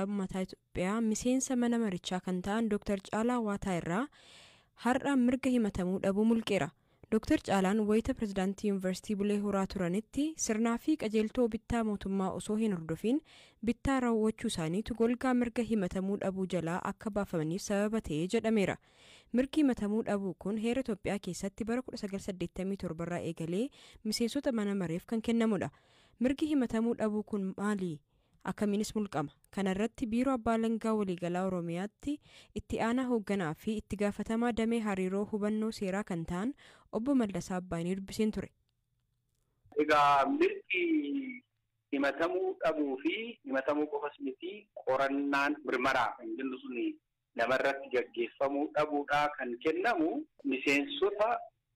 Uummataa Itoophiyaa miseensa mana marichaa kan ta'an Dr. Caalaa Waataa irraa har'a mirga himatamuu dhabuu mulqeera. Dr. Caalaan wayita pirezidaantii Yuunivarsiitii Bulee Horaa turanitti sirnaa fi qajeeltoo bittaa mootummaa osoo hin hordofin bittaa raawwachuu isaaniitu golgaa mirga himatamuu dhabuu jalaa akka baafamaniif sababa ta'ee jedhameera. Mirgi himatamuu dhabuu kun heera Itoophiyaa keessatti bara 1987 irraa eegalee miseensota mana mareef kan kennamudha. Mirgi himatamuu dhabuu kun maali? Akkamiinis mulqama? Kana irratti Biiroo Abbaa Alangaa Waliigalaa Oromiyaatti itti aanaa hoogganaa fi itti gaafatamaa damee hariiroo hubannoo seeraa kan ta'an obbo Mallasaa Abbaayanii dubbiseen ture. Egaa mirgi himatamuu dhabuu fi himatamuu qofas miti qorannaan mirmaraa kan jennu suni namarratti gaggeeffamuu dhabuudhaa kan kennamu miseensota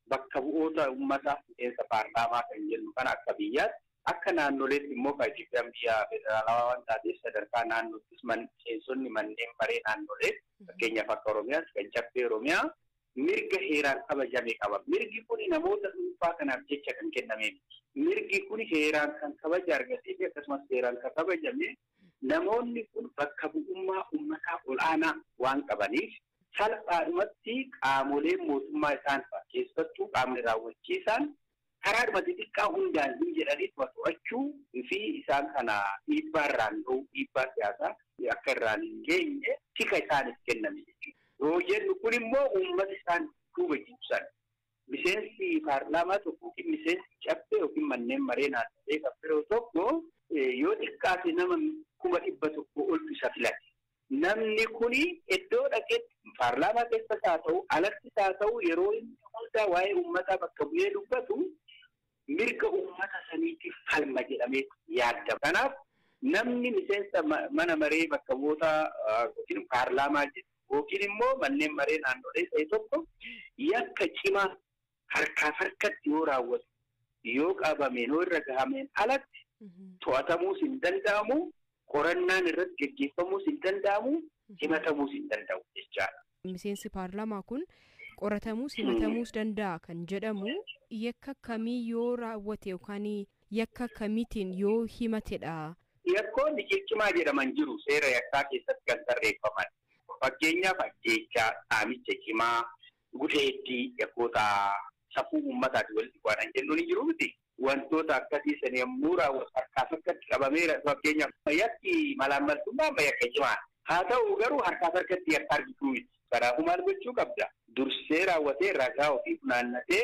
bakka bu'oota uummataa miseensa paarlaamaa kan jennu kan akka biyyaatti. Akka naannoleetti immoo Itoophiyaan biyya federaalawaa waan taateef sadarkaa naannoottis miseensonni manneen maree naannolee fakkeenyaaf akka Oromiyaatti kan caffee Oromiyaa mirga heeraan kabajame qaba. Mirgi kun namoota dhuunfaa kanaaf jecha kan kennameef. Mirgi kun heeraan kan kabaja argatee fi akkasumas heeraan kan kabajame namoonni kun bakka bu'ummaa uummataa ol'aanaa waan qabaniif salphaadhumatti qaamoleen mootummaa isaan fa'a keessattuu qaamni raawwachiisaan karaa dhumatti xiqqaa hundaan hin jedhanii to'achuu fi isaan kana dhiibbaa irraan dhowuu dhiibbaa siyaasaa akka irraan hin geenye tika isaaniif kenname jechuudha. Yoo jennu kun immoo uummata isaan duuba jibsan miseensi paarlaamaa tokko yookiin miseensi caffee yookiin manneen maree naannolee kaffiroo tokko yoo xiqqaate nama 100,000 oltu isa filate. Namni kuni iddoo dhaqetti paarlaamaa keessas haa ta'u alattis haa ta'u yeroo inni hundaa waa'ee uummataa bakka bu'ee dubbatu mirga uummata saniitiif falma jedhamee yaadama. Kanaaf namni miseensa mana maree bakka bu'oota yookiin paarlaamaa jedhu yookiin immoo manneen maree naannolee ta'e tokko yakka cimaa harkaaf harkatti yoo raawwatu yoo qabameen yoo irra gahameen alatti to'atamuus hin danda'amu, qorannaan irratti gaggeeffamuus hin danda'amu, himatamuus hin danda'u jechaadha. Miseensi paarlaamaa kun qoratamuus himatamuus danda'a kan jedhamu yakka kamii yoo raawwate yookaan yakka kamiitiin yoo himatedha. Yakkoonni cimaa jedhaman jiru seera yakkaa keessatti kan tarreeffaman. Fakkeenyaaf ajjeechaa, saamicha cimaa, gudeeddii yakkoota safuu uummataati walitti bu'an jennuun ni jiru miti. Wantoota akkasii san yommuu raawwatu harkaaf harkatti qabameera. Fakkeenyaaf yakki malaammaltummaa yakka cimaa. Haa ta'u garuu harkaaf harkatti yakka argituu miti. Kanaafuu maal gochuu qabda? Dursee raawwatee ragaa ofii funaannatee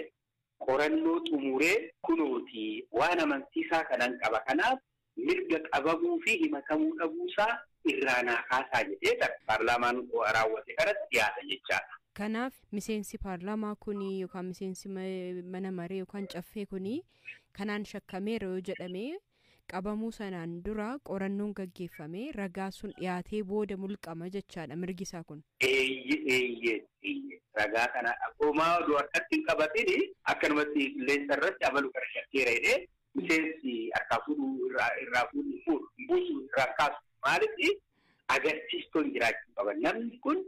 qorannoo xumuree kunuuti waan amansiisaa kanan qaba. Kanaaf mirga qabamuu fi himatamuu dhabuusaa irraa naa kaasaa jedhee paarlaamaan raawwate kanatti dhiyaata jechaadha. Kanaaf miseensi paarlaamaa kuni yookaan miseensi mana maree yookaan caffee kuni kanaan shakkameera yoo jedhamee qabamuu sanaan dura qorannoon gaggeeffame ragaa sun dhiyaatee booda mulqama jechaadha mirgi isaa kun. Ragaa kana akkuma oduu harkatti hin qabatin akkanumatti qilleensa irratti abalu kana shakkeera jedhee miseensi harkaa fuudhuu irraa buusu irraa kaasu maalitti agarsiistuun jiraachuu qaban. Namni kun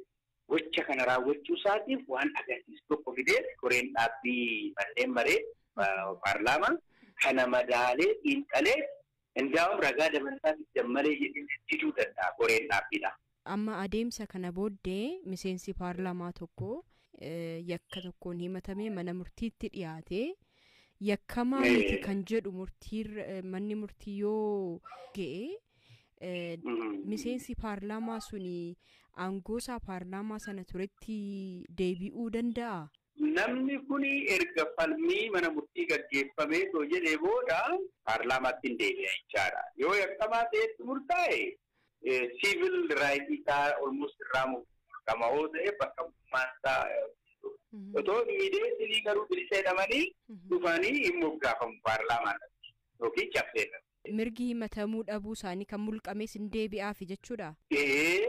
gocha kana raawwachuu isaatiif waan agarsiisu tokko fidee koreen dhaabbii manneen maree paarlaamaa kana madaalee xiinxalee Indaa'um ragaa dabalaataatiif dammalee jedhuu danda'a koreen dhaabbiidha. Amma adeemsa kana booddee miseensi paarlaamaa tokko yakka tokkoon himatamee mana murtiitti dhiyaatee yakkamaa miti kan jedhu manni murtii yoo ga'e miseensi paarlaamaa suni aangoosaa paarlaamaa sana turetti deebi'uu danda'a. Namni kuni erga falmii mana murtii gaggeeffamee too jedhee booda paarlaamaatti hin deebi'a jechaadha. Yoo yakkamaa ta'etti murtaa'e civil right isaa almost irraa murtama yoo ta'e bakka bu'ummaan isaa otoo miidiyeetii garuu bilisa jedhamanii dhufanii hin moggaafamu paarlaamaadhaatti yookiin caffeedha. Mirgi himatamuu dhabuu isaanii kan mulqamees hin deebi'aafi jechuudha.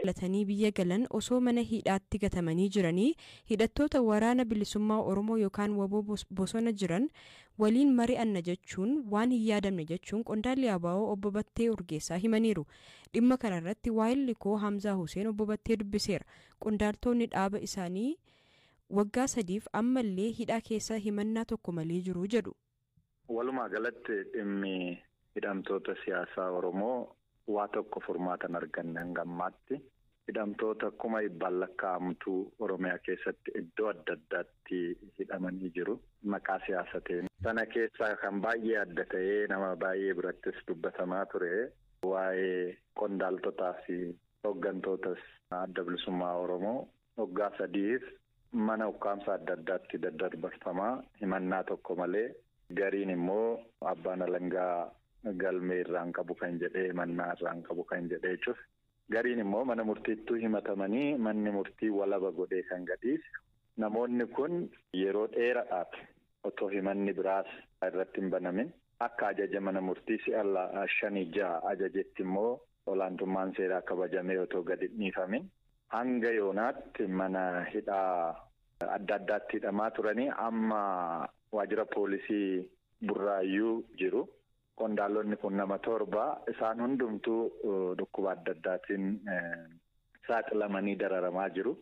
Latanii biyya galan osoo mana hidhaatti gatamanii jiranii hidhattoota waraana bilisummaa Oromoo yookaan waboo bosona jiran waliin mari'anna jechuun waan hin yaadamne jechuun qondaalli ABO obbo Battee Urgeessaa himaniiru. Dhimma kanarratti waa'illi koo Hamzaa Huseen obbo Battee dubbiseera. Qondaaltonni dhaaba isaanii waggaa 3f ammallee hidhaa keessa himannaa tokko malee jiru jedhu. Walumaa galatti dhimmi hidhamtoota siyaasaa Oromoo waa tokko furmaatan arganne hanga ammaatti. Hidhamtoota 1,000 lakkaa'amtu Oromiyaa keessatti iddoo adda addaatti hidhamanii jiru maqaa siyaasatiin. Sana keessaa kan baay'ee adda ta'ee nama baay'ee birattis dubbatamaa ture waa'ee qondaaltotaa fi hooggantootas adda bilisummaa Oromoo waggaa 3 mana ukkaamsa adda addaatti daddarbarfamaa himannaa tokko malee gariin immoo abbaan alangaa galmee irraan qabu kan jedhee himannaa irraan qabu kan jedhee cufe. Gariin immoo mana murtiittuu himatamanii manni murtii walaba godhee kan gadhiise. Namoonni kun yeroo dheeraadhaaf otoo himanni biraas irratti hin banamin akka ajaja mana murtii 5-6 ajajetti immoo olaantummaan seeraa kabajamee otoo gadi dhiifamin hanga yoonaatti mana hidhaa adda addaatti hidhamaa turanii amma waajjira poolisii Burraayyuu jiru. Qondaalonni kun nama 7 isaan hundumtuu dhukkuba adda addaatiin saaxilamanii dararamaa jiru.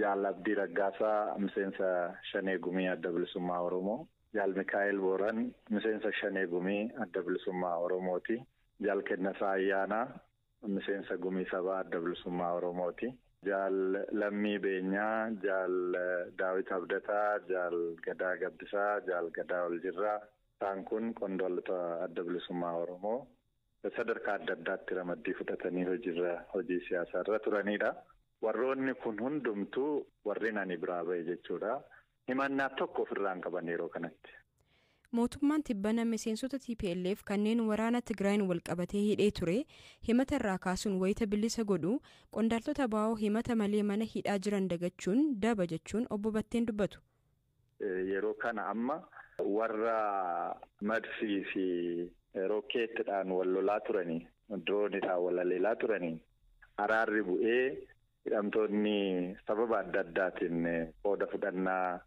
Jaal Abdii Raggaasaa miseensa Shanee Gumii Adda Bilisummaa Oromoo, Jaal Mikaa'el Booran miseensa Shanee Gumii Adda Bilisummaa Oromooti, Jaal Kennasaa Ayyaanaa miseensa Gumii Sabaa Adda Bilisummaa Oromooti, Jaal Lammii Beenyaa, Jaal Daawit Abdataa, Jaal Gadaa Gabbisaa, Jaal Gadaa Oljirraa. Isaan kun qondaaltota adda bilisummaa Oromoo sadarkaa adda addaatti ramaddii fudhatanii hojii siyaasaa irra turanidha. Warroonni kun hundumtuu warreen ani biraa ba'e jechuudha. Himannaa tokko ofirraan qaban yeroo kanatti. Mootummaan tibbana miseensota TPLF kanneen waraana Tigraayin wal qabatee hidhee ture himata irraa kaasuun wayita bilisa godhu qondaaltota baa'oo himata malee mana hidhaa jiran dagachuun daba jechuun obbo Batteen dubbatu. Yeroo kana amma warra madfii fi rookeetidhaan wal lolaa turanii droonidhaan wal aleelaa turanii araarri bu'ee hidhamtoonni sababa adda addaatiin qooda fudhannaa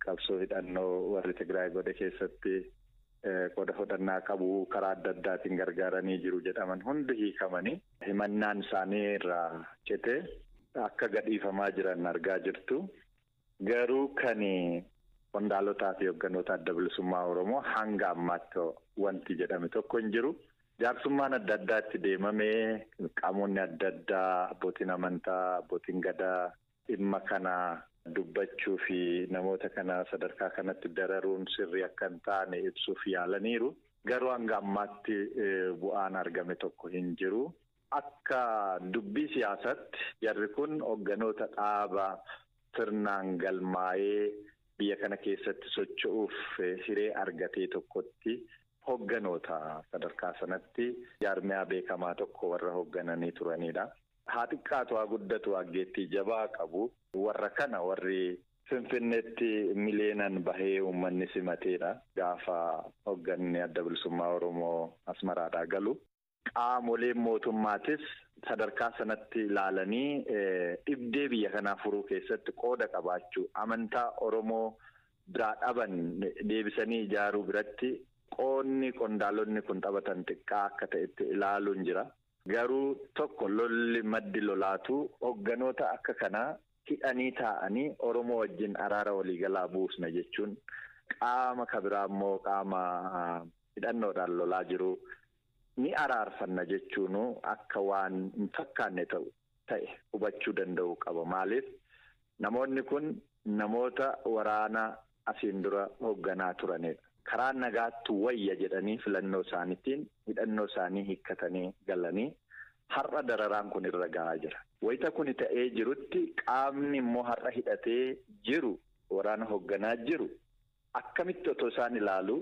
qabsoo hidhannoo warri Tigraay godhe keessatti qooda fudhannaa qabu karaa adda addaatiin gargaaranii jiru jedhaman hundi hiikamanii himannaan isaanii irraa cite akka gadhiifamaa jiran argaa jirtu. Garuu kan qondaalotaa fi hoogganoota adda bilisummaa Oromoo hanga ammaatti wanti jedhame tokko hin jiru. Jaarsummaan adda addaatti deemamee qaamonni adda addaa abbootiin amantaa, abbootiin gadaa dhimma kana dubbachuu fi namoota kana sadarkaa kanatti dararuun sirrii akka hin taane ibsuuf yaalaniiru. Garuu hanga ammaatti bu'aan argame tokko hin jiru. Akka dubbii siyaasaatti jarri kun hoogganoota dhaabaa sirnaan galmaa'ee biyya kana keessatti socho'uuf hiree argatee tokkotti hoogganoota sadarkaa sanatti jaarmiyaa beekamaa tokko warra hooggananii turanidha. Haa xiqqaatu haa guddatu aggeettii jabaa qabu warra kana warri Finfinneetti miliyoonan bahee uummanni simateedha. Gaafa hoogganni adda bilisummaa Oromoo Asmaraadhaa galu. Qaamoleen mootummaatis sadarkaa sanatti ilaalanii dhibdee biyya kanaa furuu keessatti qooda qabaachuu amantaa Oromoo biraa dhaban deebisanii ijaaruu biratti qoonni qondaalonni kun taphatan xiqqaa akka ta'etti ilaaluun jira. Garuu tokko lolli maddi lolaatu hoogganoota akka kanaa hidhanii taa'anii Oromoo wajjin araara waliigalaa buusna jechuun qaama kabiraa immoo qaama hidhannoodhaan lolaa jiru. Ni araarfanna jechuun akka waan hin fakkaanne ta'e hubachuu danda'u qaba. Maaliif namoonni kun namoota waraana asiin dura hoogganaa turanidha. Karaa nagaatti wayya jedhanii filannoo isaaniitiin hidhannoo isaanii hiikkatanii galanii har'a dararaan kun irra gahaa jira. Wayita kun ta'ee jirutti qaamni immoo har'a hidhatee jiru waraana hoogganaa jiru akkamitti otoo isaan ilaalu